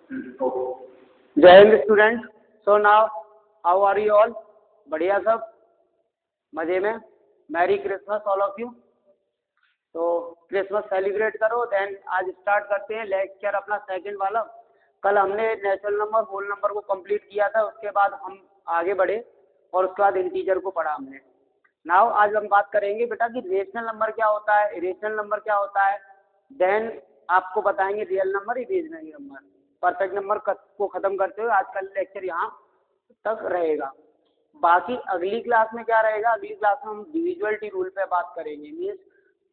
जय हिंद student. So now how are you all? बढ़िया सब, मजे में। Merry Christmas all of you. तो क्रिसमस सेलिब्रेट करो। देन आज स्टार्ट करते हैं लेक्चर अपना सेकंड वाला। कल हमने नेचुरल नंबर होल नंबर को कंप्लीट किया था, उसके बाद हम आगे बढ़े और उसके बाद इंटीजर को पढ़ा हमने। नाउ आज हम बात करेंगे बेटा कि रेशनल नंबर क्या होता है, इरेशनल नंबर क्या होता है। देन आपको बताएंगे real number, imaginary number. Perfect number को खत्म करते हुए आज का लेक्चर यहाँ तक रहेगा। बाकी अगली क्लास में क्या रहेगा, अगली क्लास में हम डिविजुअलिटी रूल पे बात करेंगे। मीन्स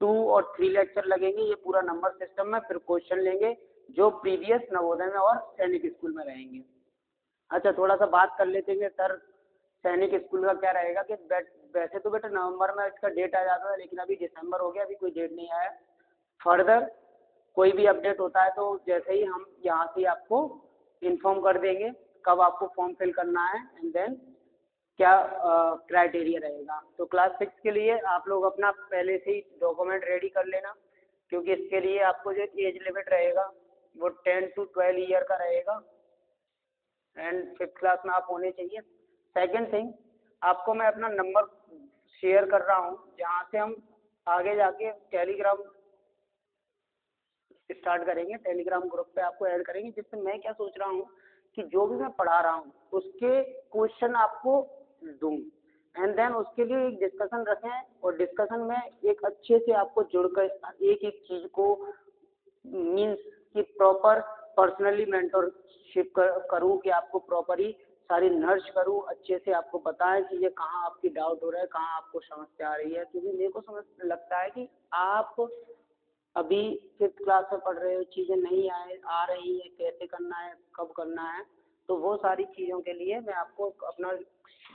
2 और 3 लेक्चर लगेंगे ये पूरा नंबर सिस्टम में। फिर क्वेश्चन लेंगे जो प्रीवियस नवोदय में और सैनिक स्कूल में रहेंगे। अच्छा, थोड़ा सा बात कर लेते हैं सर सैनिक स्कूल का क्या रहेगा कि वैसे तो बेटा नवंबर में इसका डेट आ जाता है, लेकिन अभी दिसंबर हो गया, अभी कोई डेट नहीं आया। फर्दर कोई भी अपडेट होता है तो जैसे ही हम यहाँ से आपको इन्फॉर्म कर देंगे कब आपको फॉर्म फिल करना है एंड देन क्या क्राइटेरिया रहेगा। तो क्लास 6 के लिए आप लोग अपना पहले से ही डॉक्यूमेंट रेडी कर लेना, क्योंकि इसके लिए आपको जो एज लिमिट रहेगा वो 10 to 12 ईयर का रहेगा एंड 5th क्लास में आप होने चाहिए। सेकेंड थिंग, आपको मैं अपना नंबर शेयर कर रहा हूँ जहाँ से हम आगे जाके टेलीग्राम स्टार्ट करेंगे। टेलीग्राम ग्रुप पे आपको ऐड करेंगे, जिससे मैं क्या सोच रहा हूँ कि जो भी मैं पढ़ा रहा हूँ उसके क्वेश्चन आपको दूँ एंड देन उसके लिए एक डिस्कशन रखें और डिस्कशन में एक अच्छे से आपको जुड़कर एक एक चीज़ को मीन्स कि प्रॉपर पर्सनली मेंटरशिप करूँ कि आपको प्रॉपरली सारी नर्च करूँ, अच्छे से आपको बताएं कि ये कहाँ आपकी डाउट हो रहा है, कहाँ आपको समस्या आ रही है। क्योंकि मेरे को समझ लगता है कि आप अभी 5th क्लास में पढ़ रहे हो, चीज़ें नहीं आ रही है, कैसे करना है, कब करना है। तो वो सारी चीज़ों के लिए मैं आपको अपना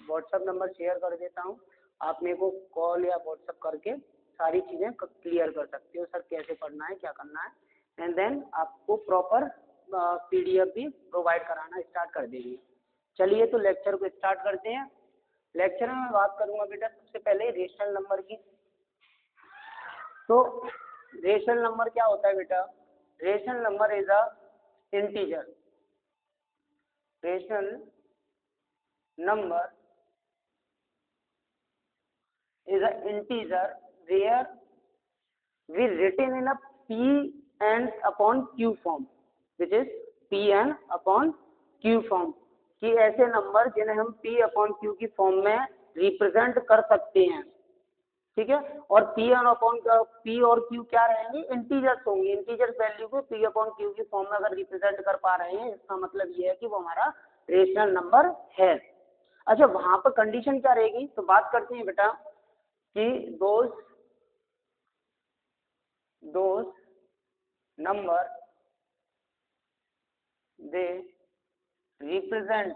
व्हाट्सएप नंबर शेयर कर देता हूँ। आप मेरे को कॉल या व्हाट्सएप करके सारी चीज़ें क्लियर कर सकते हो, सर कैसे पढ़ना है, क्या करना है एंड देन आपको प्रॉपर PDF भी प्रोवाइड कराना स्टार्ट कर देंगे। चलिए तो लेक्चर को स्टार्ट करते हैं। लेक्चर में मैं बात करूँगा बेटा सबसे पहले रेशनल नंबर की। तो रेशनल नंबर क्या होता है बेटा? Rational number is a integer. Rational number is an integer where we written in a P(n) upon Q form, which is P(n) upon Q form। कि ऐसे नंबर जिन्हें हम P/Q की फॉर्म में रिप्रेजेंट कर सकते हैं, ठीक है। और P और Q क्या रहेंगे? इंटीजर्स होंगे। इंटीजर्स वैल्यू को P/Q की फॉर्म में अगर रिप्रेजेंट कर पा रहे हैं, इसका मतलब ये है कि वो हमारा रेशनल नंबर है। अच्छा, वहां पर कंडीशन क्या रहेगी? तो बात करते हैं बेटा कि those number they represent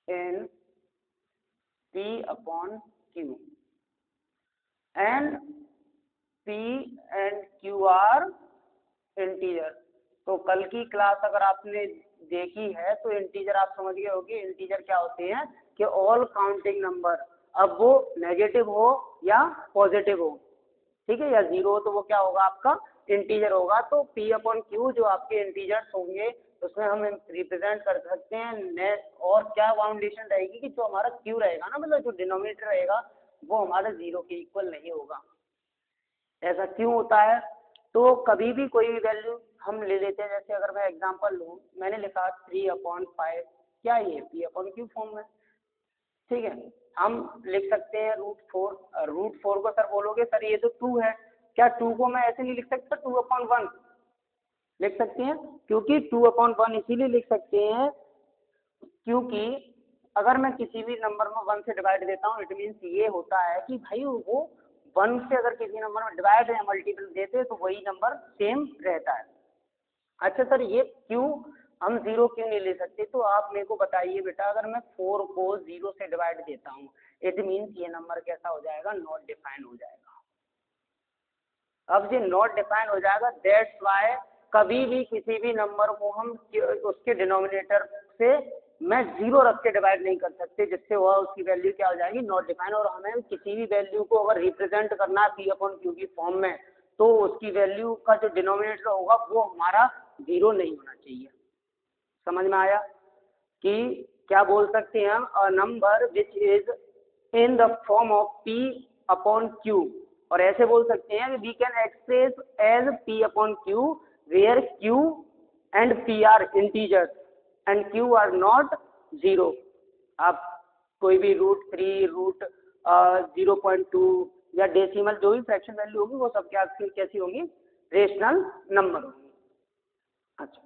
in P/Q and P and Q are integer. तो कल की क्लास अगर आपने देखी है तो इंटीजर आप समझ गए होंगे। इंटीजर क्या होते हैं कि ऑल काउंटिंग नंबर, अब वो नेगेटिव हो या पॉजिटिव हो, ठीक है, या जीरो हो, तो वो क्या होगा? आपका इंटीजर होगा। तो P/Q जो आपके इंटीजर्स होंगे उसमें हम रिप्रेजेंट कर सकते हैं। और क्या बाउंडेशन रहेगी कि जो हमारा Q रहेगा ना, मतलब जो डिनोमिनेटर रहेगा वो हमारा 0 के इक्वल नहीं होगा। ऐसा क्यों होता है? तो कभी भी कोई भी वैल्यू हम ले लेते हैं, जैसे अगर मैं एग्जांपल लूँ, मैंने लिखा 3/5, क्या ये P/Q फॉर्म में, ठीक है। हम लिख सकते हैं √4। √4 को सर बोलोगे सर ये तो 2 है, क्या 2 को मैं ऐसे नहीं लिख सकता? 2/1 लिख सकते हैं, क्योंकि 2/1 इसीलिए लिख सकते हैं क्योंकि अगर मैं किसी भी नंबर में 1 से डिवाइड देता हूँ, इट मीन्स ये होता है कि भाई वो 1 से अगर किसी नंबर में डिवाइड या मल्टीपल देते हैं तो वही नंबर सेम रहता है। अच्छा सर, ये क्यों हम 0 क्यों नहीं ले सकते? तो आप मेरे को बताइए बेटा, अगर मैं 4 को 0 से डिवाइड देता हूँ, इट मीन्स ये नंबर कैसा हो जाएगा? नॉट डिफाइन हो जाएगा। अब ये नॉट डिफाइन हो जाएगा, दैट्स वाई कभी भी किसी भी नंबर को हम उसके डिनोमिनेटर से मैं 0 रख के डिवाइड नहीं कर सकते, जिससे वह उसकी वैल्यू क्या हो जाएगी? Not define. और हमें किसी भी वैल्यू को अगर रिप्रेजेंट करना है P/Q की फॉर्म में, तो उसकी वैल्यू का जो डिनोमिनेटर होगा वो हमारा 0 नहीं होना चाहिए। समझ में आया कि क्या बोल सकते हैं हम, a number which is in the form of p upon q, और ऐसे बोल सकते हैं कि we can express as p upon q where q and p are integers and q are not 0। आप कोई भी √3 0.2 या डेसिमल जो भी फ्रैक्शन वैल्यू होगी वो सब क्या कैसी होंगी, रेशनल नंबर होंगी। अच्छा,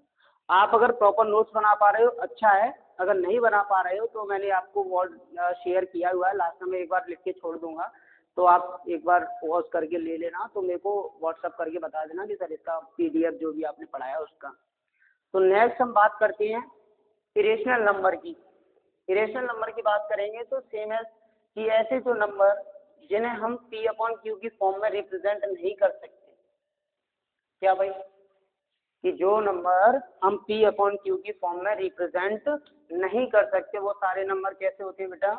आप अगर प्रॉपर नोट्स बना पा रहे हो अच्छा है, अगर नहीं बना पा रहे हो तो मैंने आपको वर्ड शेयर किया हुआ है, लास्ट में एक बार लिख के छोड़ दूंगा, तो आप एक बार पॉज करके ले लेना, तो मेरे को व्हाट्सअप करके बता देना कि सर इसका PDF जो भी आपने पढ़ाया उसका। तो नेक्स्ट हम बात करते हैं इरेशनल नंबर की। इरेशनल नंबर की बात करेंगे तो सेम है कि ऐसे जो नंबर जिन्हें हम p अपॉन q की फॉर्म में रिप्रेजेंट नहीं कर सकते, क्या भाई, कि जो नंबर हम p अपॉन q की फॉर्म में रिप्रेजेंट नहीं कर सकते वो सारे नंबर कैसे होते हैं बेटा,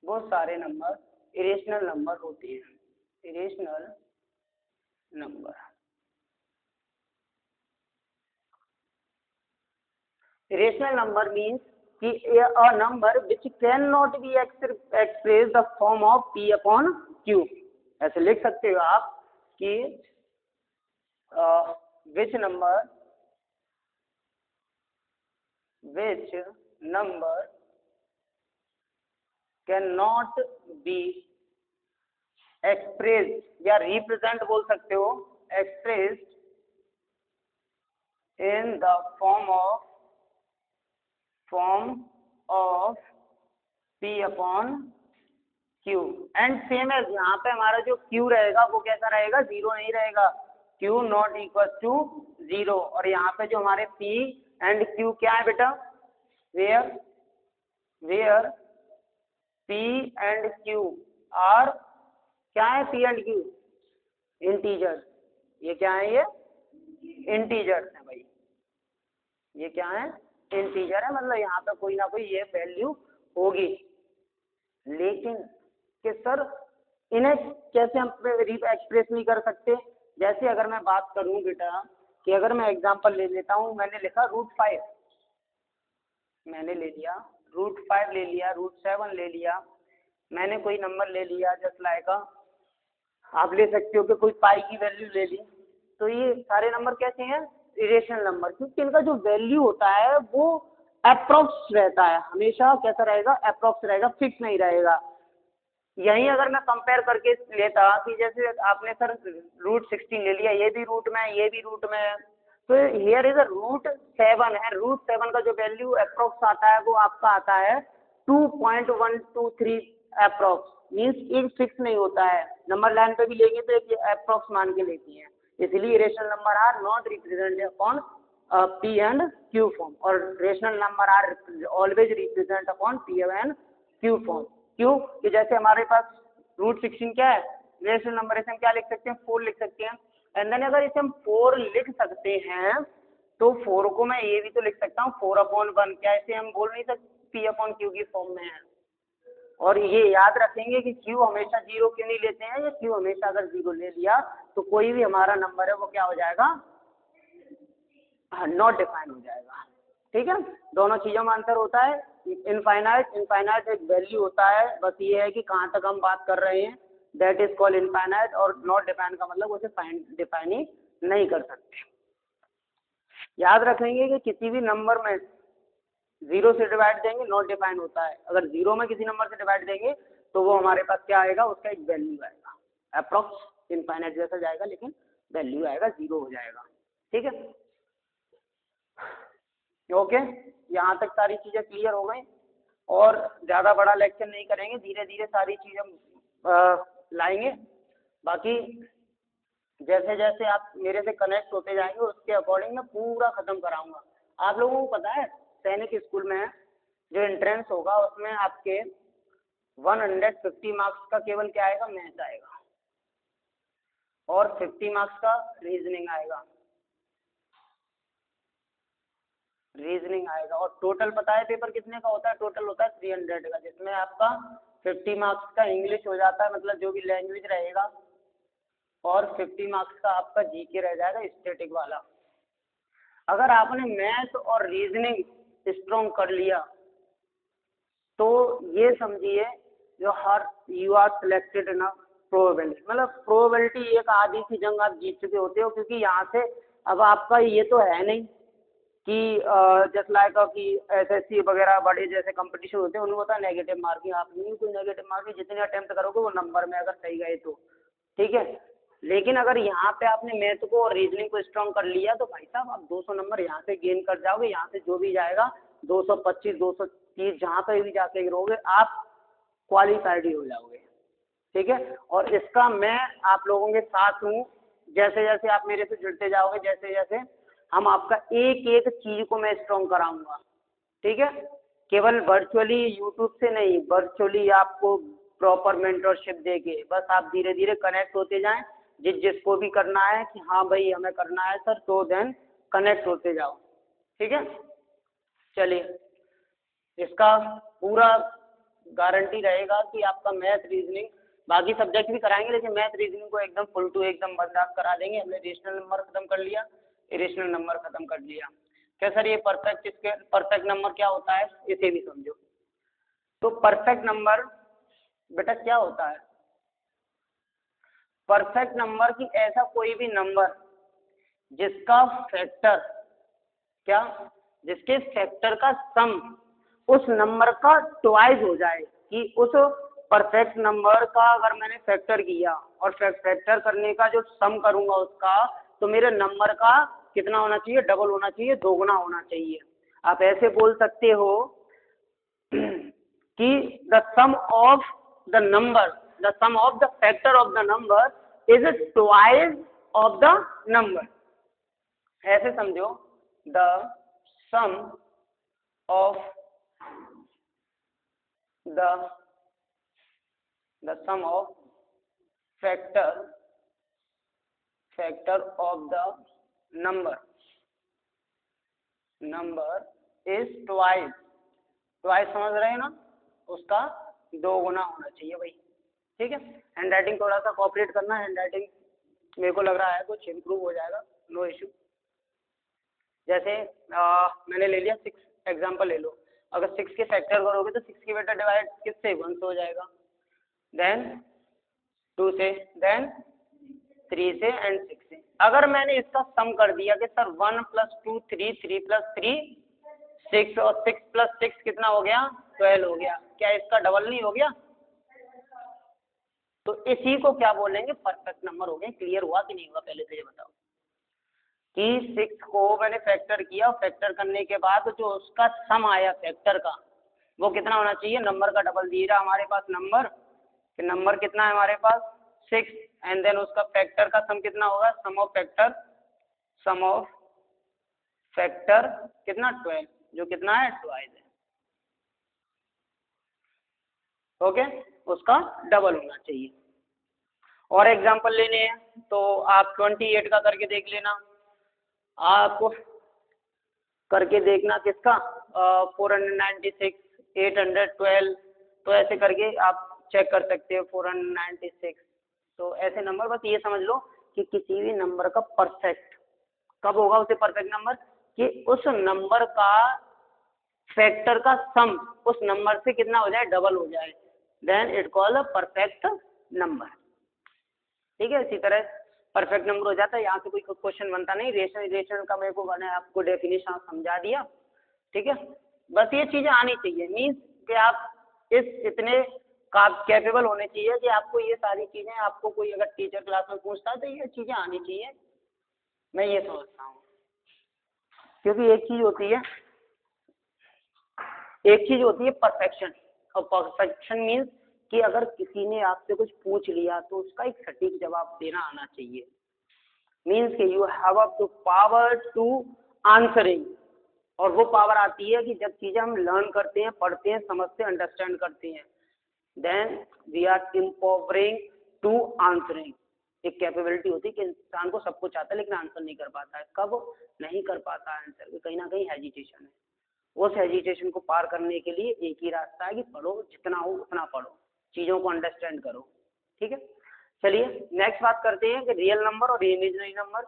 वो सारे नंबर इरेशनल नंबर होते हैं। Irrational number, irrational number means कि a number which can not be express the form of p upon q। ऐसे लिख सकते हो आप कि which number cannot be expressed या represent बोल सकते हो, expressed in the form of p upon q and same है, यहाँ पे हमारा जो q रहेगा वो कैसा रहेगा, 0 नहीं रहेगा, q नॉट इक्वल टू 0, और यहाँ पे जो हमारे p एंड q क्या है बेटा, where p and q are, क्या है p एंड q, इंटीजर्स। ये क्या है, ये इंटीजर्स है भाई, ये क्या है, इंटीजर है, मतलब यहाँ पे कोई ना कोई ये वैल्यू होगी। लेकिन कि सर इन्हें कैसे हम एक्सप्रेस नहीं कर सकते, जैसे अगर मैं बात करूं बेटा कि अगर मैं एग्जांपल ले लेता हूं, मैंने लिखा √5, मैंने ले लिया √5 ले लिया, √7 ले लिया, मैंने कोई नंबर ले लिया जस्ट लाइक आप ले सकते हो कि कोई पाई की वैल्यू ले ली, तो ये सारे नंबर कैसे हैं, इरेशनल नंबर, क्योंकि इनका जो वैल्यू होता है वो अप्रोक्स रहता है, हमेशा कैसा रहेगा, अप्रोक्स रहेगा, फिक्स नहीं रहेगा। यही अगर मैं कंपेयर करके लेता कि जैसे आपने सर √16 ले लिया, ये भी रूट में है, ये भी रूट में है, तो हियर इज √7 है, √7 का जो वैल्यू अप्रोक्स आता है वो आपका आता है 2.123 अप्रोक्स, मीन्स एक फिक्स नहीं होता है, नंबर लाइन पे भी लेंगे तो एक अप्रोक्स मान के लेती है, इसलिए rational number are not represented upon p and q form, और rational number are always represent upon p and q form. क्यों, कि जैसे हमारे पास √16 क्या है, रेशनल नंबर, इसे हम क्या लिख सकते हैं, 4 लिख सकते हैं, एंड देन अगर इसे हम 4 लिख सकते हैं तो 4 को मैं ये भी तो लिख सकता हूँ 4/1, क्या इसे हम बोल नहीं सकते p अपॉन q की फॉर्म में है। और ये याद रखेंगे कि q हमेशा 0 क्यों नहीं लेते हैं, ये q हमेशा अगर 0 ले लिया तो कोई भी हमारा नंबर है वो क्या हो जाएगा, नॉट डिफाइन हो जाएगा। ठीक है, दोनों चीज़ों में अंतर होता है, इनफाइनाइट एक वैल्यू होता है, बस ये है कि कहाँ तक हम बात कर रहे हैं, दैट इज कॉल्ड इनफाइनाइट, और नॉट डिफाइन का मतलब उसे डिफाइन ही नहीं कर सकते। याद रखेंगे कि किसी भी नंबर में 0 से डिवाइड देंगे नॉट डिफाइन होता है, अगर 0 में किसी नंबर से डिवाइड देंगे तो वो हमारे पास क्या आएगा, उसका एक वैल्यू आएगा, अप्रोक्स इनफाइनाइट जैसा जाएगा लेकिन वैल्यू आएगा 0 हो जाएगा। ठीक है, ओके, यहाँ तक सारी चीज़ें क्लियर हो गई, और ज़्यादा बड़ा लेक्चर नहीं करेंगे, धीरे धीरे सारी चीज़ें लाएंगे, बाकी जैसे जैसे आप मेरे से कनेक्ट होते जाएंगे उसके अकॉर्डिंग मैं पूरा ख़त्म कराऊंगा। आप लोगों को पता है सैनिक स्कूल में जो एंट्रेंस होगा उसमें आपके 150 मार्क्स का केवल क्या आएगा, मैथ आएगा, और 50 मार्क्स का रीजनिंग आएगा, और टोटल पता है पेपर कितने का होता है, टोटल होता है 300 का, जिसमें आपका 50 मार्क्स का इंग्लिश हो जाता है, मतलब जो भी लैंग्वेज रहेगा और 50 मार्क्स का आपका जीके रह जाएगा स्टैटिक वाला। अगर आपने मैथ और रीजनिंग स्ट्रॉन्ग कर लिया तो ये समझिए जो हर you are selected in probability, मतलब प्रोबेबिलिटी एक आधी की जंग आप जीत चुके होते हो, क्योंकि यहाँ से अब आपका ये तो है नहीं कि जस्ट लाइक कि एसएससी वगैरह बड़े जैसे कंपटीशन होते हैं उनमें होता है नेगेटिव मार्किंग, आप नहीं कोई नेगेटिव मार्किंग, जितने अटेम्प्ट करोगे वो नंबर में अगर सही गए तो ठीक है। लेकिन अगर यहाँ पे आपने मैथ को और रीजनिंग को स्ट्रॉन्ग कर लिया तो भाई साहब आप 200 नंबर यहाँ से गेन कर जाओगे, यहाँ से जो भी जाएगा 225 230 जहाँ पे भी जाके गिरोगे आप क्वालिफाइड ही हो जाओगे, ठीक है। और इसका मैं आप लोगों के साथ हूँ, जैसे जैसे आप मेरे से जुड़ते जाओगे, जैसे जैसे हम आपका एक एक चीज को मैं स्ट्रॉन्ग कराऊंगा, ठीक है। केवल वर्चुअली यूट्यूब से नहीं, वर्चुअली आपको प्रॉपर मेंटरशिप देके बस आप धीरे धीरे कनेक्ट होते जाएं, जिसको भी करना है कि हाँ भाई हमें करना है सर, तो देन कनेक्ट होते जाओ, ठीक है। चलिए, इसका पूरा गारंटी रहेगा कि आपका मैथ रीजनिंग, बाकी सब्जेक्ट भी कराएंगे लेकिन मैथ रीजनिंग को एकदम फुल टू एकदम बर्दाश्त करा देंगे। हमने रेशनल नंबर खत्म कर लिया, इरेशनल नंबर खत्म कर लिया। क्या सर ये परफेक्ट, इसके परफेक्ट नंबर क्या होता है इसे भी समझो। तो परफेक्ट नंबर बेटा क्या होता है, परफेक्ट नंबर की ऐसा कोई भी नंबर जिसका फैक्टर क्या, जिसके फैक्टर का सम उस नंबर का ट्वाइस हो जाए, कि उस परफेक्ट नंबर का अगर मैंने फैक्टर किया और फैक्टर करने का जो सम करूंगा उसका, तो मेरे नंबर का कितना होना चाहिए, डबल होना चाहिए, दोगुना होना चाहिए। आप ऐसे बोल सकते हो कि the sum of the number, the sum of the factor of the number is twice of the number. ऐसे समझो, the sum of the sum of factor of the number is twice समझ रहे हैं ना, उसका दो गुना होना चाहिए भाई, ठीक है। हैंड राइटिंग थोड़ा सा कोऑपरेट करना, हैंड राइटिंग मेरे को लग रहा है कुछ इम्प्रूव हो जाएगा, नो इशू। जैसे मैंने ले लिया 6 एग्जाम्पल ले लो, अगर 6 के फैक्टर करोगे तो 6 की बेटा डिवाइड किससे, 1 से हो जाएगा, देन 2 से, देन 3 से एंड 6 से। अगर मैंने इसका सम कर दिया कि सर 1 + 2 3, 3 + 3 6 और 6 + 6 कितना हो गया, 12 हो गया, क्या इसका डबल नहीं हो गया? तो इसी को क्या बोलेंगे, परफेक्ट नंबर हो गए। क्लियर हुआ कि नहीं हुआ, पहले तो ये बताओ कि 6 को मैंने फैक्टर किया, फैक्टर करने के बाद जो उसका सम आया फैक्टर का, वो कितना होना चाहिए, नंबर का डबल दिए रहा हमारे पास नंबर, कि नंबर कितना है हमारे पास 6, एंड देन उसका फैक्टर का सम कितना होगा, सम ऑफ फैक्टर कितना 12, जो कितना है ट्वाइस है, ओके, उसका डबल होना चाहिए। और एग्जांपल लेने हैं तो आप 28 का करके देख लेना, आप करके देखना किसका 496 812, तो ऐसे करके आप चेक कर सकते हो 496। तो ऐसे नंबर, बस ये समझ लो कि किसी भी नंबर का परफेक्ट कब होगा, उसे परफेक्ट नंबर कि उस नंबर का फैक्टर का सम उस नंबर से कितना हो जाए, डबल हो जाए, then it call a perfect number, ठीक है। इसी तरह परफेक्ट नंबर हो जाता है, यहाँ से कोई क्वेश्चन बनता नहीं। रेशनल का मेरे को मैंने आपको डेफिनेशन समझा दिया, ठीक है। बस ये चीजें आनी चाहिए, मीन्स कि आप इतने कैपेबल होने चाहिए कि आपको ये सारी चीजें, आपको कोई अगर टीचर क्लास में पूछता है तो ये चीजें आनी चाहिए, मैं ये समझता हूँ। क्योंकि एक चीज होती है परफेक्शन, और परफेक्शन मीन्स कि अगर किसी ने आपसे कुछ पूछ लिया तो उसका एक सटीक जवाब देना आना चाहिए, मीन्स कि you have the power to answering. और वो पावर आती है कि जब चीजें हम लर्न करते हैं, पढ़ते हैं, समझते हैं, अंडरस्टैंड करते हैं, then we are empowering to answering. एक कैपेबिलिटी होती है कि इंसान को सब कुछ आता है लेकिन आंसर नहीं कर पाता है। कब नहीं कर पाता है आंसर, कहीं ना कहीं हेजिटेशन है। उस हेजिटेशन को पार करने के लिए एक ही रास्ता है कि पढ़ो, जितना हो उतना पढ़ो, चीज़ों को अंडरस्टैंड करो, ठीक है। चलिए नेक्स्ट बात करते हैं कि रियल नंबर और इमेजिनरी नंबर।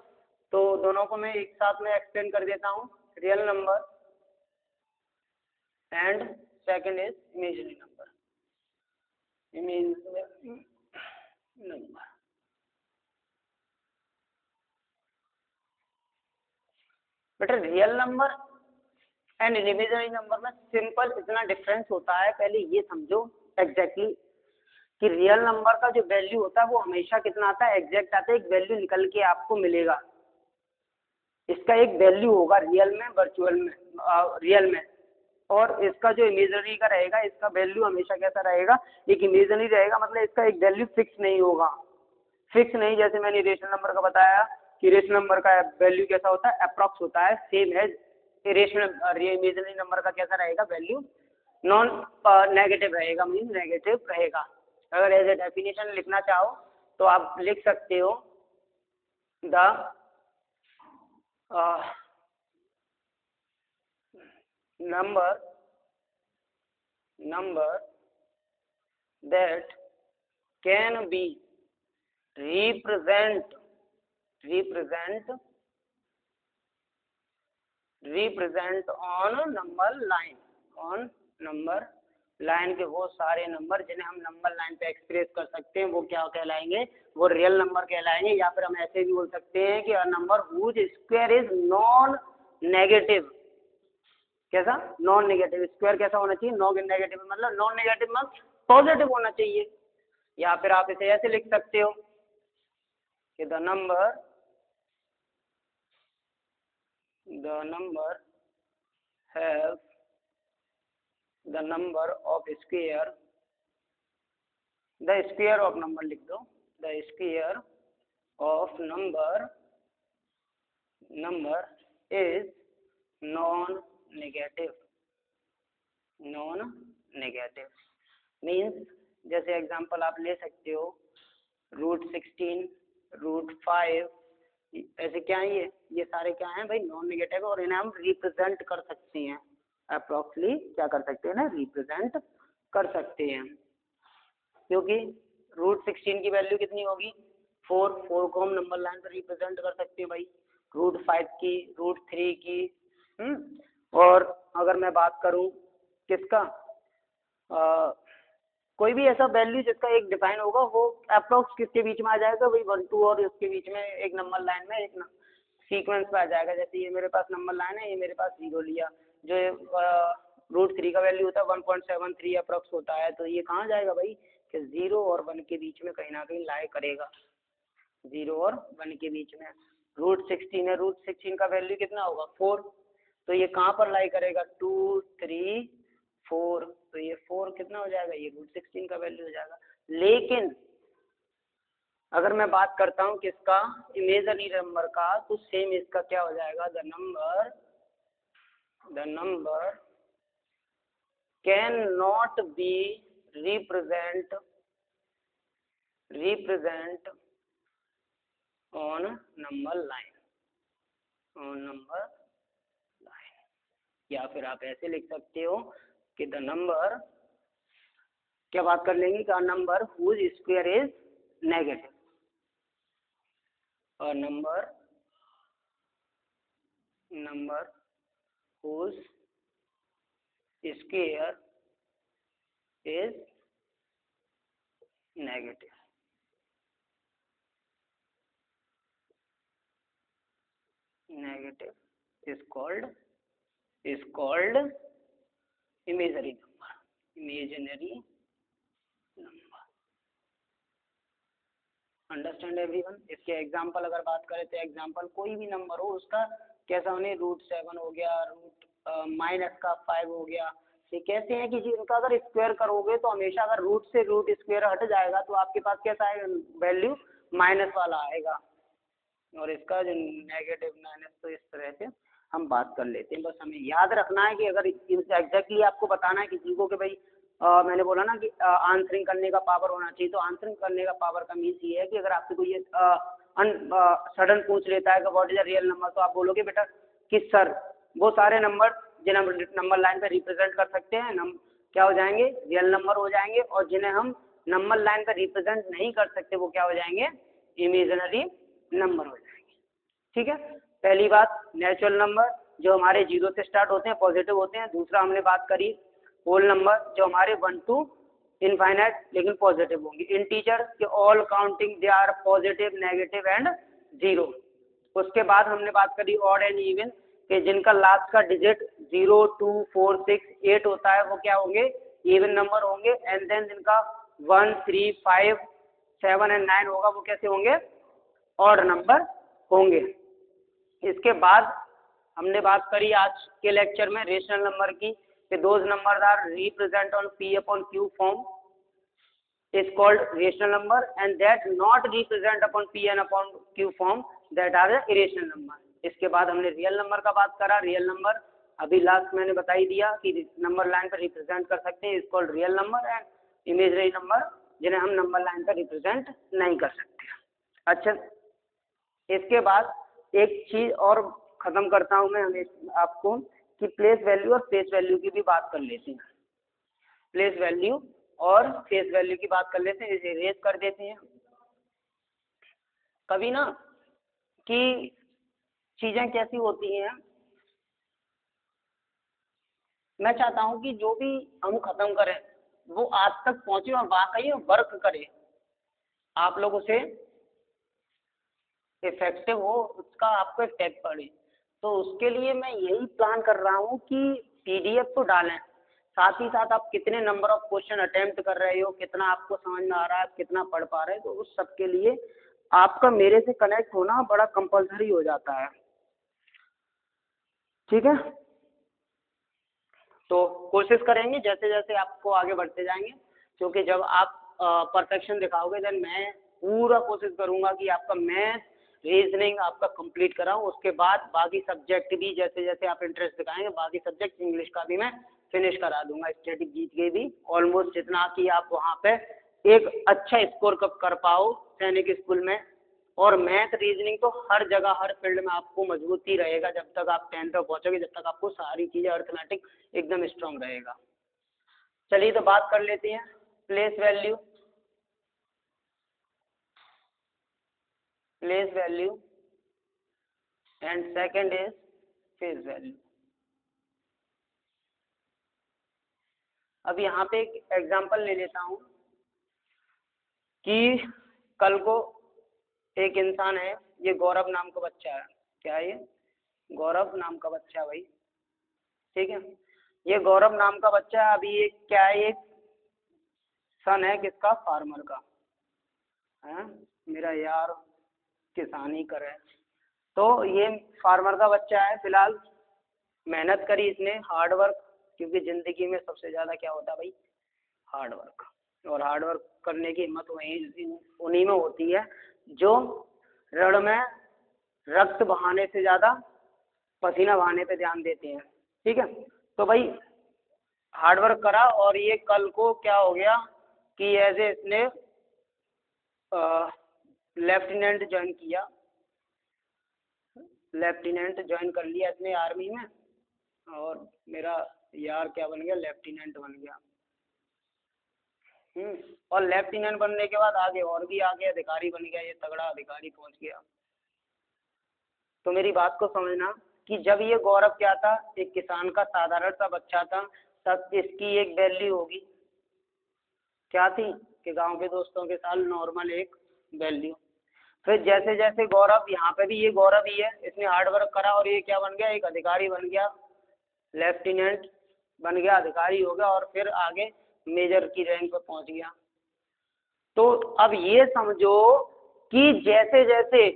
तो दोनों को मैं एक साथ में एक्सप्लेन कर देता हूँ, real number and second is imaginary number. Imaginary number, बेटा real number and imaginary number में सिंपल इतना डिफरेंस होता है, पहले ये समझो एग्जैक्टली कि रियल नंबर का जो वैल्यू होता है वो हमेशा कितना आता है, एग्जैक्ट आता है, एक वैल्यू निकल के आपको मिलेगा, इसका एक वैल्यू होगा रियल में, वर्चुअल में, रियल में। और इसका जो इमेजिनरी का रहेगा, इसका वैल्यू हमेशा कैसा रहेगा, एक इमेजिनरी रहेगा, मतलब इसका एक वैल्यू फिक्स नहीं होगा, फिक्स नहीं। जैसे मैंने रेशनल नंबर का बताया कि रेशनल नंबर का वैल्यू कैसा होता है, अप्रॉक्स होता है, सेम है रेशनल इमेजिनरी नंबर का कैसा रहेगा वैल्यू, नॉन नेगेटिव रहेगा, मीन नेगेटिव रहेगा। अगर एज ए डेफिनेशन लिखना चाहो तो आप लिख सकते हो the number that can be represent on number line के वो सारे नंबर जिन्हें हम नंबर लाइन पे एक्सप्रेस कर सकते हैं वो क्या कहलाएंगे, वो रियल नंबर कहलाएंगे। या फिर हम ऐसे भी बोल सकते हैं कि a number whose square is non negative. कैसा, नॉन नेगेटिव। स्क्वायर कैसा होना चाहिए, नॉन नेगेटिव, मतलब नॉन नेगेटिव मतलब पॉजिटिव होना चाहिए। या फिर आप इसे ऐसे लिख सकते हो कि the number have the number of square, the square of number लिख दो, the square of number is non negative means, जैसे एग्जांपल आप ले सकते हो √16, √5, ऐसे क्या है, ये सारे क्या हैं भाई, नॉन नेगेटिव, और इन्हें हम रिप्रेजेंट कर सकते हैं, अप्रोक्सली क्या कर सकते हैं ना, रिप्रेजेंट कर सकते हैं। क्योंकि √16 की वैल्यू कितनी होगी, 4 को हम नंबर लाइन पर रिप्रेजेंट कर सकते हैं भाई, √5 की, √3 की। और अगर मैं बात करूं किसका, कोई भी ऐसा वैल्यू जिसका एक डिफाइन होगा वो अप्रोक्स किसके बीच में आ जाएगा भाई, 1 2 और उसके बीच में एक नंबर लाइन में एक सीक्वेंस पे आ जाएगा। जैसे ये मेरे पास नंबर लाइन है, ये मेरे पास 0 लिया, जो √3 का वैल्यू होता है 1.73 अप्रोक्स होता है, तो ये कहाँ जाएगा भाई कि 0 और 1 के बीच में कहीं ना कहीं लाई करेगा, 0 और 1 के बीच में। √16 है, √16 का वैल्यू कितना होगा 4, तो ये कहाँ पर लाई करेगा 2 3 4, तो ये 4 कितना हो जाएगा, ये √16 का वैल्यू हो जाएगा। लेकिन अगर मैं बात करता हूँ किसका, इमेजिनरी नंबर का, तो सेम इसका क्या हो जाएगा, the number can not B represent on number line, या फिर आप ऐसे लिख सकते हो कि द नंबर, क्या बात कर लेंगे, का number whose square is negative, और number whose square is negative is called imaginary number। Understand everyone. इसके एग्जांपल अगर बात करें तो एग्जांपल कोई भी नंबर हो उसका कैसा होने, √7 हो गया, -5 हो गया, ये कैसे हैं कि इनका अगर स्क्वायर करोगे तो हमेशा अगर रूट से रूट स्क्वायर हट जाएगा तो आपके पास कैसा आएगा, वैल्यू माइनस वाला आएगा, और इसका जो नेगेटिव माइनस, तो इस तरह से हम बात कर लेते हैं। बस हमें याद रखना है कि अगर एग्जैक्टली आपको बताना है किसी को कि भाई मैंने बोला ना कि आंसरिंग करने का पावर होना चाहिए, तो आंसरिंग करने का पावर का मीन्स ये है कि अगर आपसे कोई सडन पूछ लेता है कि what is a real number, तो आप बोलोगे बेटा कि सर वो सारे नंबर जिन्हें हम नंबर लाइन पे रिप्रेजेंट कर सकते हैं, क्या हो जाएंगे, रियल नंबर हो जाएंगे, और जिन्हें हम नंबर लाइन पर रिप्रेजेंट नहीं कर सकते वो क्या हो जाएंगे, इमेजिनरी नंबर हो जाएंगे। ठीक है, पहली बात नेचुरल नंबर जो हमारे 0 से स्टार्ट होते हैं, पॉजिटिव होते हैं। दूसरा हमने बात करी होल नंबर जो हमारे 1 to इनफाइनाइट लेकिन पॉजिटिव होंगे। इंटीजर के all counting they are positive, negative and zero. उसके बाद हमने बात करी ऑड एंड इवन कि जिनका लास्ट का डिजिट 0, 2, 4, 6, 8 होता है वो क्या होंगे, इवन नंबर होंगे। एंड देन जिनका 1, 3, 5, 7 एंड 9 होगा वो कैसे होंगे, ऑड नंबर होंगे। इसके बाद हमने बात करी आज के लेक्चर में रेशनल नंबर की कि those numbers are represent on P upon Q form is called rational number and that not represent upon P and upon Q form that are irrational number। इसके बाद हमने रियल नंबर का बात करा। Real number अभी last मैंने बता ही दिया कि नंबर लाइन पर रिप्रेजेंट कर सकते हैं, is called real number. And imaginary number जिन्हें हम नंबर लाइन पर रिप्रेजेंट नहीं कर सकते। अच्छा, इसके बाद एक चीज और खत्म करता हूं मैं हमें आपको कि प्लेस वैल्यू और फेस वैल्यू की भी बात कर लेते हैं। प्लेस वैल्यू और फेस वैल्यू की बात कर लेते हैं, इसे इरेज कर देते हैं। कभी ना कि चीजें कैसी होती हैं, मैं चाहता हूं कि जो भी हम खत्म करें वो आज तक पहुंचे और वाकई वर्क करे, आप लोगों से इफेक्टिव हो, उसका आपको इफेक्ट पड़े। तो उसके लिए मैं यही प्लान कर रहा हूँ कि PDF तो डालें, साथ ही साथ आप कितने नंबर ऑफ क्वेश्चन अटेम्प्ट कर रहे हो, कितना आपको समझ में आ रहा है, कितना पढ़ पा रहे हैं, तो उस सब के लिए आपका मेरे से कनेक्ट होना बड़ा कंपलसरी हो जाता है। ठीक है, तो कोशिश करेंगे जैसे जैसे आपको आगे बढ़ते जाएंगे, क्योंकि जब आप परफेक्शन दिखाओगे देन मैं पूरा कोशिश करूंगा कि आपका मैथ रीजनिंग आपका कंप्लीट कराऊं। उसके बाद बाकी सब्जेक्ट भी जैसे जैसे आप इंटरेस्ट दिखाएंगे बाकी सब्जेक्ट इंग्लिश का भी मैं फिनिश करा दूंगा, स्टैटिक के भी ऑलमोस्ट, जितना कि आप वहाँ पे एक अच्छा स्कोर कर पाओ सैनिक स्कूल में। और मैथ रीजनिंग तो हर जगह हर फील्ड में आपको मजबूती रहेगा जब तक आप 10th तक पहुँचोगे, जब तक आपको सारी चीज़ें अर्थमेटिक एकदम स्ट्रांग रहेगा। चलिए तो बात कर लेते हैं place value. Place value and second is face value. अब यहाँ पे एक एग्जांपल ले लेता हूँ कि कल को एक इंसान है, ये गौरव नाम का बच्चा है, क्या है ये, गौरव नाम का बच्चा है भाई, ठीक है, ये गौरव नाम का बच्चा है। अभी ये क्या है, एक सन है किसका, फार्मर का है, मेरा यार किसानी करे। तो ये फार्मर का बच्चा है, फिलहाल मेहनत करी इसने, हार्ड वर्क, क्योंकि जिंदगी में सबसे ज्यादा क्या होता है भाई, हार्ड वर्क। और हार्ड वर्क करने की हिम्मत उन्हीं में होती है जो रण में रक्त बहाने से ज्यादा पसीना बहाने पे ध्यान देते हैं। ठीक है, तो भाई हार्ड वर्क करा और ये कल को क्या हो गया कि ऐसे इसने लेफ्टिनेंट ज्वाइन किया, लेफ्टिनेंट ज्वाइन कर लिया इसने आर्मी में, और मेरा यार क्या बन गया, लेफ्टिनेंट बन गया। और लेफ्टिनेंट बनने के बाद आगे और भी आगे अधिकारी बन गया, ये तगड़ा अधिकारी पहुंच गया। तो मेरी बात को समझना कि जब ये गौरव क्या था, एक किसान का साधारण सा बच्चा था, तब इसकी एक वैल्यू होगी, क्या थी कि गांव के दोस्तों के साथ नॉर्मल एक वैल्यू। फिर जैसे जैसे गौरव, यहाँ पे भी ये गौरव ही है, इसने हार्ड वर्क करा और ये क्या बन गया, एक अधिकारी बन गया, लेफ्टिनेंट बन गया, अधिकारी हो गया, और फिर आगे मेजर की रैंक पर पहुंच गया। तो अब ये समझो कि जैसे जैसे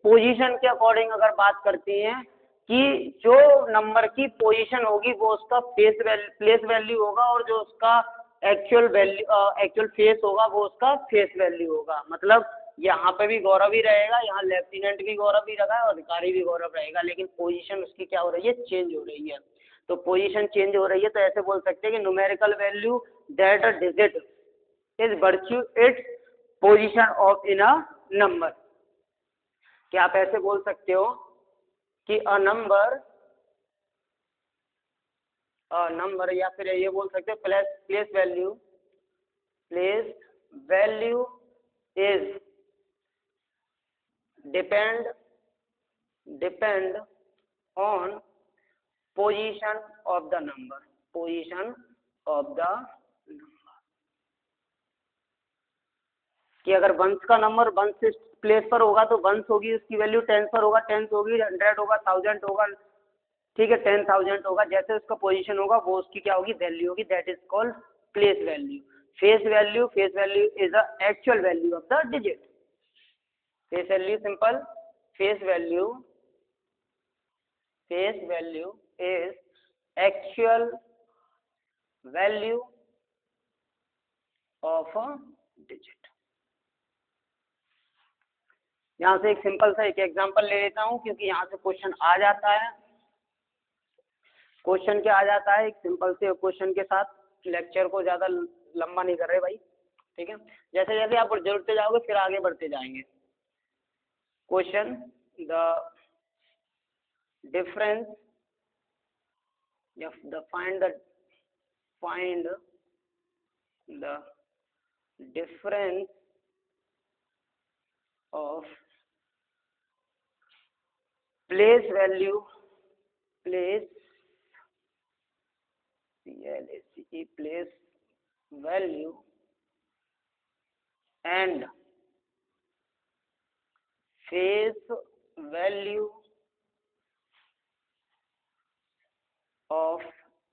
पोजीशन के अकॉर्डिंग अगर बात करते हैं कि जो नंबर की पोजीशन होगी वो उसका प्लेस वैल्यू होगा, और जो उसका एक्चुअल वैल्यू एक्चुअल फेस होगा वो उसका फेस वैल्यू होगा। मतलब यहाँ पे भी गौरव ही रहेगा, यहाँ लेफ्टिनेंट भी गौरव ही रखा है और अधिकारी भी गौरव रहेगा, लेकिन पोजीशन उसकी क्या हो रही है, चेंज हो रही है। तो पोजीशन चेंज हो रही है तो ऐसे बोल सकते हैं कि numerical value that a digit is virtue its position of in a number. क्या आप ऐसे बोल सकते हो कि अ नंबर, या फिर ये बोल सकते हो place value value is depend on position of the number, position of the number, कि अगर वंस का नंबर वंस प्लेस पर होगा तो वंस होगी, उसकी वैल्यू टेंस पर होगा, टेंस होगी, 100 होगा, 1000 होगा, ठीक है, 10,000 होगा, जैसे उसका पोजीशन होगा वो उसकी क्या होगी, वैल्यू होगी, that is called place value. Face value is the actual value of the digit. Face value simple, face value is actual value of a digit. यहाँ से एक सिंपल सा एक एग्जांपल ले लेता हूँ, क्योंकि यहाँ से क्वेश्चन आ जाता है, क्वेश्चन क्या आ जाता है, एक सिंपल से क्वेश्चन के साथ लेक्चर को ज़्यादा लंबा नहीं कर रहे भाई, ठीक है। जैसे जैसे आप जुड़ते जाओगे फिर आगे बढ़ते जाएंगे। Question, the difference find the difference of place value and face value of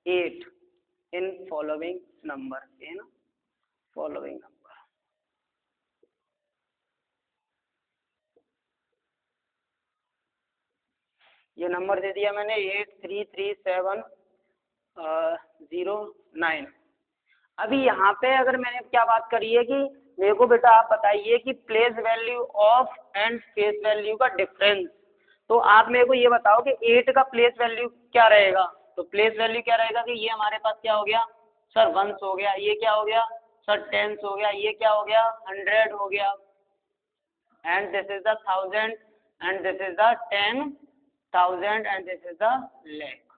8 in following number, ये नंबर दे दिया मैंने 8337009। अभी यहाँ पे अगर मैंने क्या बात करी है कि मेरे को बेटा आप बताइए कि place value of and face value का डिफरेंस, तो आप मेरे को ये बताओ कि 8 का प्लेस वैल्यू क्या रहेगा। तो प्लेस वैल्यू क्या रहेगा कि ये हमारे पास क्या हो गया सर, वंस हो गया, ये क्या हो गया सर, टेंस हो गया, ये क्या हो गया 100 हो गया, and this is the 1000 and this is the 10,000 and this is the lakh.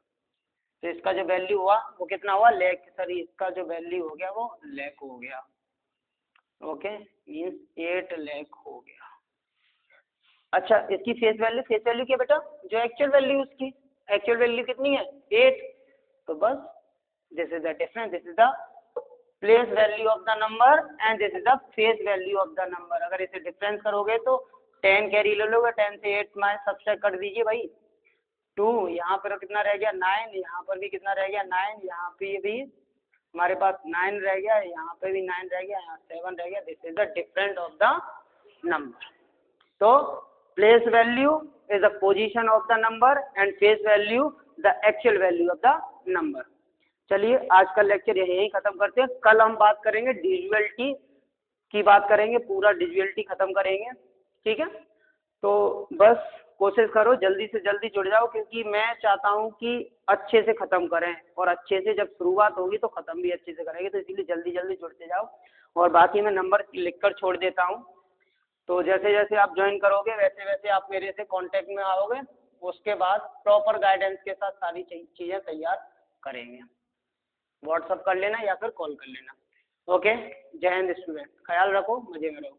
तो इसका जो वैल्यू हुआ वो कितना हुआ, लाख, सर इसका जो वैल्यू हो गया वो लाख हो गया, ओके, मीन्स 8 लाख हो गया। अच्छा, इसकी फेस वैल्यू क्या बेटा, जो एक्चुअल वैल्यू, उसकी एक्चुअल वैल्यू कितनी है 8, तो बस this is the difference, this is the place value of the number and this is the face value of the number. अगर इसे डिफरेंस करोगे तो 10 कैरी ले लोगे, 10 से 8 में सब्सट्रैक्ट कर दीजिए भाई, 2, यहाँ पर कितना रह गया 9, यहाँ पर भी कितना रह गया 9, यहाँ पे भी हमारे पास 9 रह गया, यहाँ पे भी 9 रह गया, यहाँ 7 रह गया, this is the difference of the number. तो place value is the position of the number and face value the actual value of the number. चलिए आज का लेक्चर यहीं खत्म करते हैं, कल हम बात करेंगे डिविजिबिलिटी की बात करेंगे, पूरा डिविजिबिलिटी खत्म करेंगे, ठीक है। तो बस कोशिश करो जल्दी से जल्दी जुड़ जाओ, क्योंकि मैं चाहता हूँ कि अच्छे से ख़त्म करें, और अच्छे से जब शुरुआत होगी तो ख़त्म भी अच्छे से करेंगे, तो इसीलिए जल्दी जल्दी जुड़ते जाओ। और बाकी मैं नंबर लिख कर छोड़ देता हूँ, तो जैसे जैसे आप ज्वाइन करोगे वैसे वैसे आप मेरे से कांटेक्ट में आओगे, उसके बाद प्रॉपर गाइडेंस के साथ सारी चीज़ें तैयार करेंगे। व्हाट्सअप कर लेना या फिर कॉल कर लेना, ओके। जय हिंद स्टूडेंट, ख्याल रखो, मजे में रहो।